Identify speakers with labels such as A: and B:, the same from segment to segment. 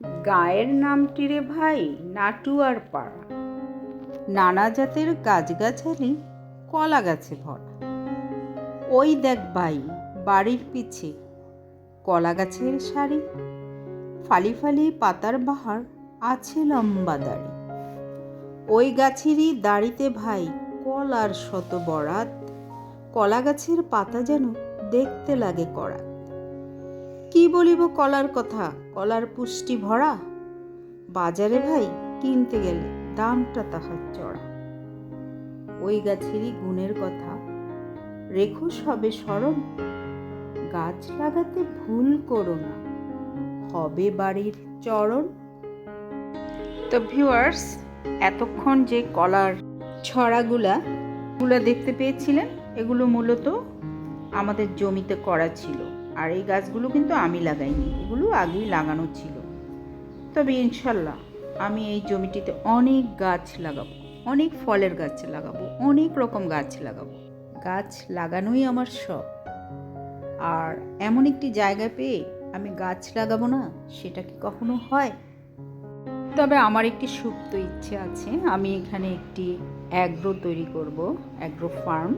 A: গায়ের নামটি রে ভাই নাটুয়ার পাড়া। নানা জাতের গাছগাছালি কলা গাছে ভরা। ওই দেখ ভাই বাড়ির পিছে কলা গাছের সারি, ফালি ফালি পাতার বাহার আছে লম্বা দাড়ি। ওই গাছেরই দাড়িতে ভাই কলার শত বরাত, কলা গাছের পাতা যেন দেখতে লাগে কড়া। কি বলিব কলার কথা, কলার পুষ্টি ভরা, বাজারে ভাই কিনতে গেলে দামটা তাহার চড়া। ওই গাছেরই গুণের কথা রেখো সবে স্মরণ, গাছ লাগাতে ভুল করো না, হবে বাড়ির চরণ। তো ভিউয়ার্স, এতক্ষণ যে কলার ছড়াগুলা দেখতে পেয়েছিলেন, এগুলো মূলত আমাদের জমিতে করা ছিল। আর এই গাছগুলো কিন্তু আমি লাগাইনি, এগুলো আগেই লাগানো ছিল। তবে ইনশাল্লাহ আমি এই জমিটিতে অনেক গাছ লাগাবো, অনেক ফলের গাছ লাগাবো, অনেক রকম গাছ লাগাবো। গাছ লাগানোই আমার শখ। আর এমন একটি জায়গা পেয়ে আমি গাছ লাগাবো না, সেটা কি কখনো হয়? তবে আমার একটি সুপ্ত ইচ্ছে আছে, আমি এখানে একটি অ্যাগ্রো তৈরি করব, অ্যাগ্রো ফার্ম।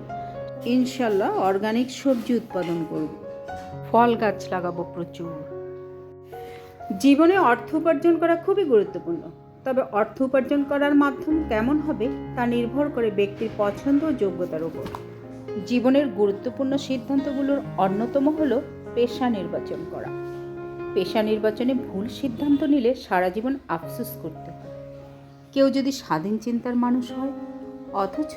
A: ইনশাল্লাহ অর্গানিক সবজি উৎপাদন করব, ফল গাছ লাগাবো প্রচুর। জীবনে অর্থ উপার্জন করা খুবই গুরুত্বপূর্ণ, তবে অর্থ উপার্জন করার মাধ্যম কেমন হবে তা নির্ভর করে ব্যক্তির পছন্দ ও যোগ্যতার উপর। জীবনের গুরুত্বপূর্ণ সিদ্ধান্তগুলোর অন্যতম হলো পেশা নির্বাচন করা। পেশা নির্বাচনে ভুল সিদ্ধান্ত নিলে সারা জীবন আফসোস করতে হয়। কেউ যদি স্বাধীন চিন্তার মানুষ হয় অথচ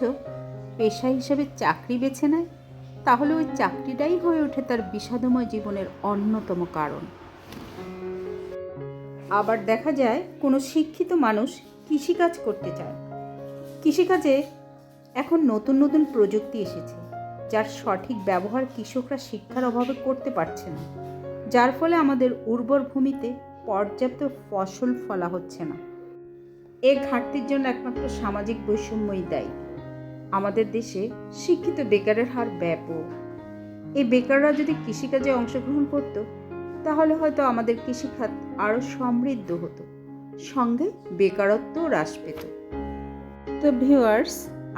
A: পেশা হিসেবে চাকরি বেছে নেয়, তাহলে ওই চাকরিটাই হয়ে ওঠে তার বিষাদময় জীবনের অন্যতম কারণ। আবার দেখা যায় কোনো শিক্ষিত মানুষ কৃষিকাজ করতে চায়। কৃষিকাজে এখন নতুন নতুন প্রযুক্তি এসেছে, যার সঠিক ব্যবহার কৃষকরা শিক্ষার অভাবে করতে পারছে না, যার ফলে আমাদের উর্বর ভূমিতে পর্যাপ্ত ফসল ফলা হচ্ছে না। এই ঘাটতির জন্য একমাত্র সামাজিক বৈষম্যই দায়ী। আমাদের দেশে শিক্ষিত বেকারের হার ব্যাপক। এই বেকাররা যদি কৃষিকাজে অংশগ্রহণ করত, তাহলে হয়তো আমাদের কৃষিখাত আরও সমৃদ্ধ হতো, সঙ্গে বেকারত্বও হ্রাস পেত। তো ভিউয়ার্স,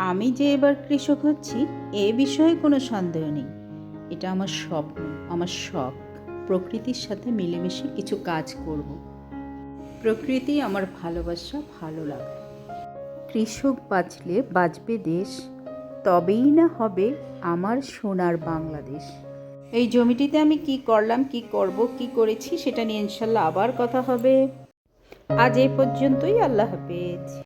A: আমি যে এবার কৃষক হচ্ছি এ বিষয়ে কোনো সন্দেহ নেই। এটা আমার স্বপ্ন, আমার শখ। প্রকৃতির সাথে মিলেমিশে কিছু কাজ করব। প্রকৃতি আমার ভালোবাসা, ভালো লাগা। কৃষক বাঁচলে বাঁচবে দেশ, তবেই না হবে আমার সোনার বাংলাদেশ। এই জমিটিতে আমি কি করলাম, কি করব, কি করেছি সেটা নিয়ে ইনশাল্লাহ আবার কথা হবে। আজ এই পর্যন্তই। আল্লাহ হাফেজ।